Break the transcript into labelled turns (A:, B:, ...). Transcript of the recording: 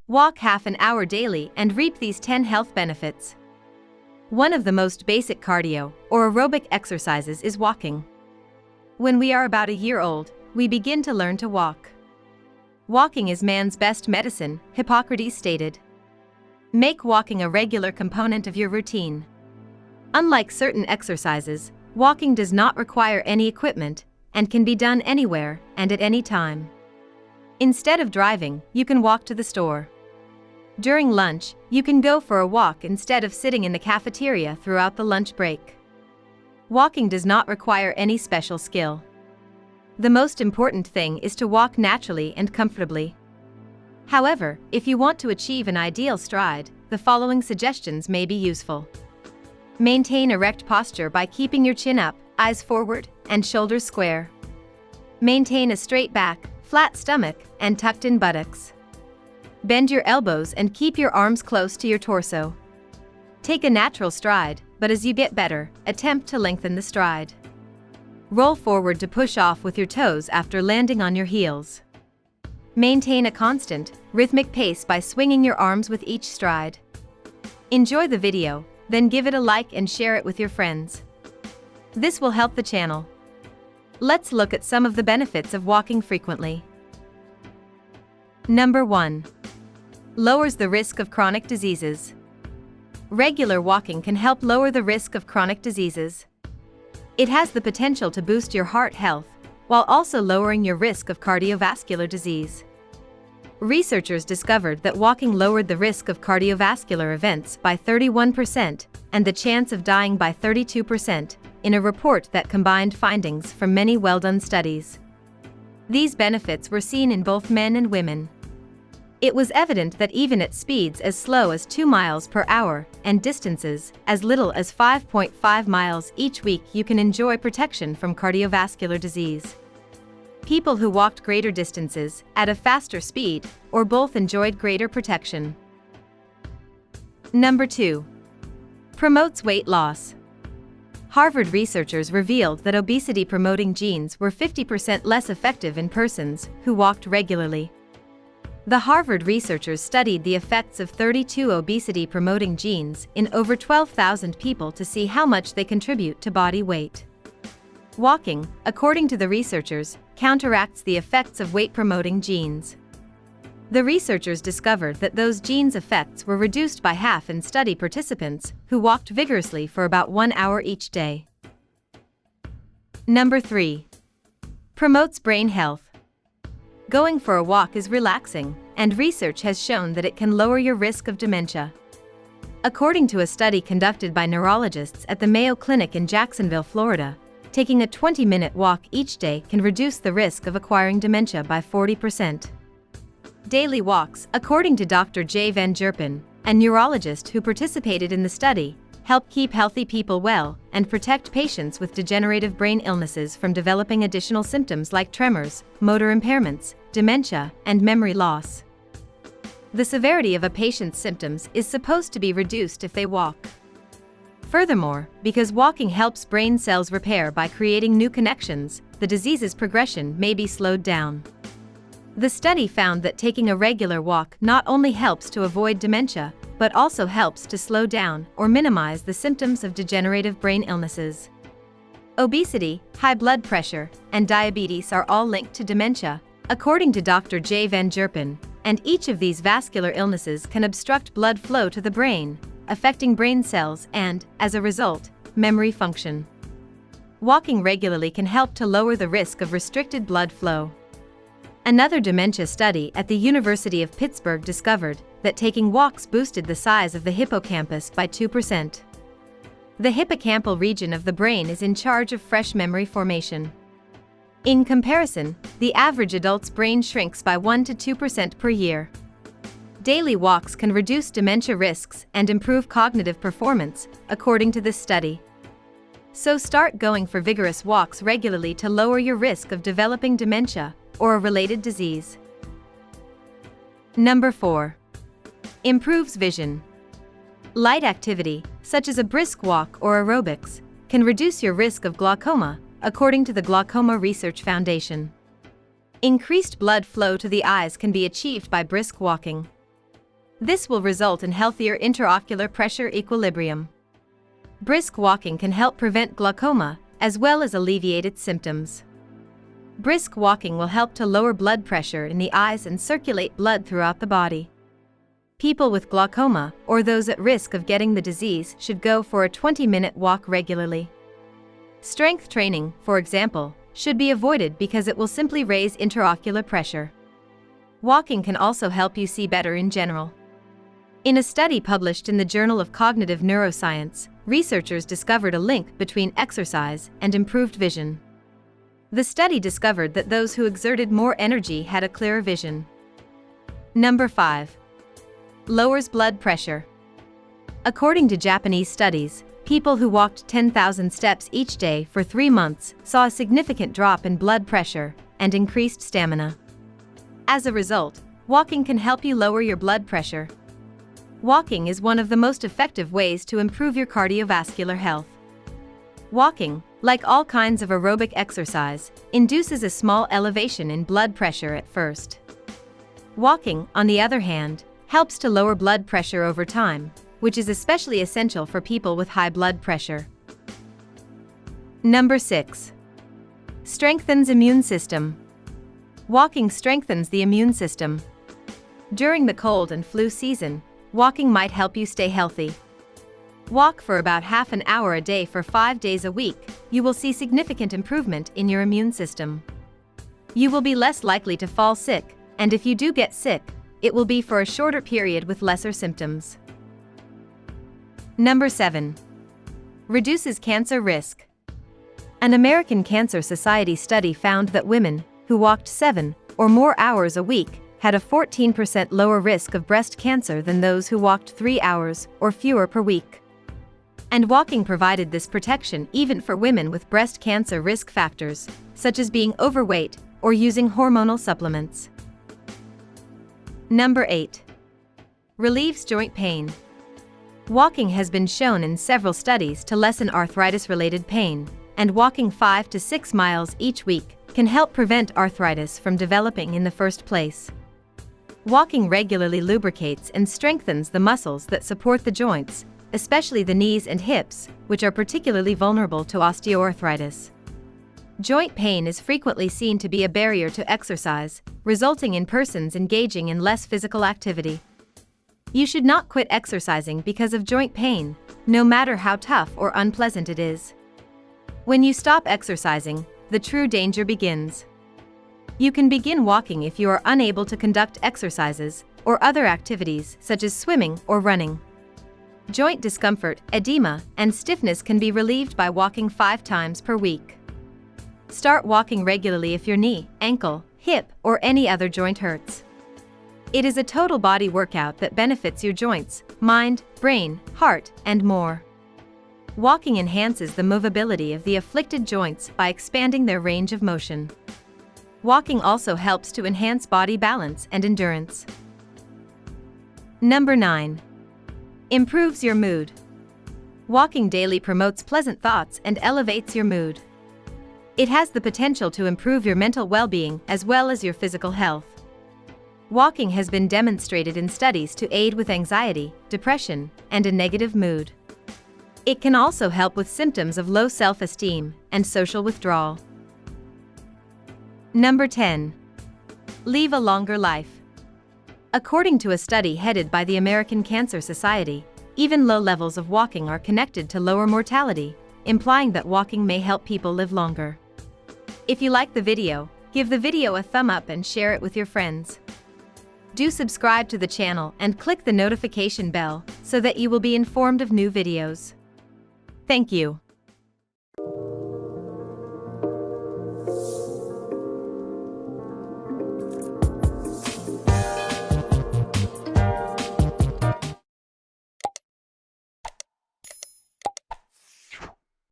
A: Walk half an hour daily and reap these 10 health benefits. One of the most basic cardio or aerobic exercises is walking. When we are about a year old, we begin to learn to walk. Walking is man's best medicine, Hippocrates stated. Make walking a regular component of your routine. Unlike certain exercises, walking does not require any equipment and can be done anywhere and at any time. Instead of driving, you can walk to the store. During lunch, you can go for a walk instead of sitting in the cafeteria throughout the lunch break. Walking does not require any special skill. The most important thing is to walk naturally and comfortably. However, if you want to achieve an ideal stride, the following suggestions may be useful. Maintain erect posture by keeping your chin up, eyes forward, and shoulders square. Maintain a straight back, flat stomach, and tucked-in buttocks. Bend your elbows and keep your arms close to your torso. Take a natural stride, but as you get better, attempt to lengthen the stride. Roll forward to push off with your toes after landing on your heels. Maintain a constant, rhythmic pace by swinging your arms with each stride. Enjoy the video, then give it a like and share it with your friends. This will help the channel. Let's look at some of the benefits of walking frequently. Number 1. Lowers the risk of chronic diseases. Regular walking can help lower the risk of chronic diseases. It has the potential to boost your heart health, while also lowering your risk of cardiovascular disease. Researchers discovered that walking lowered the risk of cardiovascular events by 31% and the chance of dying by 32% in a report that combined findings from many well-done studies. These benefits were seen in both men and women. It was evident that even at speeds as slow as 2 miles per hour and distances as little as 5.5 miles each week, you can enjoy protection from cardiovascular disease. People who walked greater distances at a faster speed or both enjoyed greater protection. Number 2. Promotes weight loss. Harvard researchers revealed that obesity-promoting genes were 50% less effective in persons who walked regularly. The Harvard researchers studied the effects of 32 obesity-promoting genes in over 12,000 people to see how much they contribute to body weight. Walking, according to the researchers, counteracts the effects of weight-promoting genes. The researchers discovered that those genes' effects were reduced by half in study participants who walked vigorously for about 1 hour each day. Number 3. Promotes brain health. Going for a walk is relaxing, and research has shown that it can lower your risk of dementia. According to a study conducted by neurologists at the Mayo Clinic in Jacksonville, Florida, taking a 20-minute walk each day can reduce the risk of acquiring dementia by 40%. Daily walks, according to Dr. 𝐬𝐿, a neurologist who participated in the study, help keep healthy people well and protect patients with degenerative brain illnesses from developing additional symptoms like tremors, motor impairments, dementia, and memory loss. The severity of a patient's symptoms is supposed to be reduced if they walk. Furthermore, because walking helps brain cells repair by creating new connections, the disease's progression may be slowed down. The study found that taking a regular walk not only helps to avoid dementia, but also helps to slow down or minimize the symptoms of degenerative brain illnesses. Obesity, high blood pressure, and diabetes are all linked to dementia, according to Dr. 𝐬𝐿, and each of these vascular illnesses can obstruct blood flow to the brain, affecting brain cells and, as a result, memory function. Walking regularly can help to lower the risk of restricted blood flow. Another dementia study at the University of Pittsburgh discovered that taking walks boosted the size of the hippocampus by 2%. The hippocampal region of the brain is in charge of fresh memory formation. In comparison, the average adult's brain shrinks by 1 to 2% per year. Daily walks can reduce dementia risks and improve cognitive performance, according to this study. So start going for vigorous walks regularly to lower your risk of developing dementia or a related disease. Number 4. Improves vision. Light activity, such as a brisk walk or aerobics, can reduce your risk of glaucoma, according to the Glaucoma Research Foundation. Increased blood flow to the eyes can be achieved by brisk walking. This will result in healthier intraocular pressure equilibrium. Brisk walking can help prevent glaucoma, as well as alleviate its symptoms. Brisk walking will help to lower blood pressure in the eyes and circulate blood throughout the body. People with glaucoma, or those at risk of getting the disease, should go for a 20-minute walk regularly. Strength training, for example, should be avoided because it will simply raise intraocular pressure. Walking can also help you see better in general. In a study published in the Journal of Cognitive Neuroscience, researchers discovered a link between exercise and improved vision. The study discovered that those who exerted more energy had a clearer vision. Number 5. Lowers blood pressure. According to Japanese studies, people who walked 10,000 steps each day for 3 months saw a significant drop in blood pressure and increased stamina. As a result, walking can help you lower your blood pressure. Walking is one of the most effective ways to improve your cardiovascular health. Walking, like all kinds of aerobic exercise, induces a small elevation in blood pressure at first. Walking, on the other hand, helps to lower blood pressure over time, which is especially essential for people with high blood pressure. Number 6. Strengthens immune system. Walking strengthens the immune system. During the cold and flu season, walking might help you stay healthy. Walk for about half an hour a day for 5 days a week. You will see significant improvement in your immune system. You will be less likely to fall sick, and if you do get sick, it will be for a shorter period with lesser symptoms. Number 7. Reduces cancer risk. An American Cancer Society study found that women who walked 7 or more hours a week had a 14% lower risk of breast cancer than those who walked 3 hours or fewer per week. And walking provided this protection even for women with breast cancer risk factors, such as being overweight or using hormonal supplements. Number 8. Relieves joint pain. Walking has been shown in several studies to lessen arthritis-related pain, and walking 5 to 6 miles each week can help prevent arthritis from developing in the first place. Walking regularly lubricates and strengthens the muscles that support the joints, especially the knees and hips, which are particularly vulnerable to osteoarthritis. Joint pain is frequently seen to be a barrier to exercise, resulting in persons engaging in less physical activity. You should not quit exercising because of joint pain, no matter how tough or unpleasant it is. When you stop exercising, the true danger begins. You can begin walking if you are unable to conduct exercises or other activities such as swimming or running. Joint discomfort, edema, and stiffness can be relieved by walking 5 times per week. Start walking regularly if your knee, ankle, hip, or any other joint hurts. It is a total body workout that benefits your joints, mind, brain, heart, and more. Walking enhances the movability of the afflicted joints by expanding their range of motion. Walking also helps to enhance body balance and endurance. Number 9. Improves your mood. Walking daily promotes pleasant thoughts and elevates your mood. It has the potential to improve your mental well-being as well as your physical health. Walking has been demonstrated in studies to aid with anxiety, depression, and a negative mood. It can also help with symptoms of low self-esteem and social withdrawal. Number 10. Live a longer life. According to a study headed by the American Cancer Society, even low levels of walking are connected to lower mortality, implying that walking may help people live longer. If you like the video, give the video a thumb up and share it with your friends. Do subscribe to the channel and click the notification bell so that you will be informed of new videos. Thank you.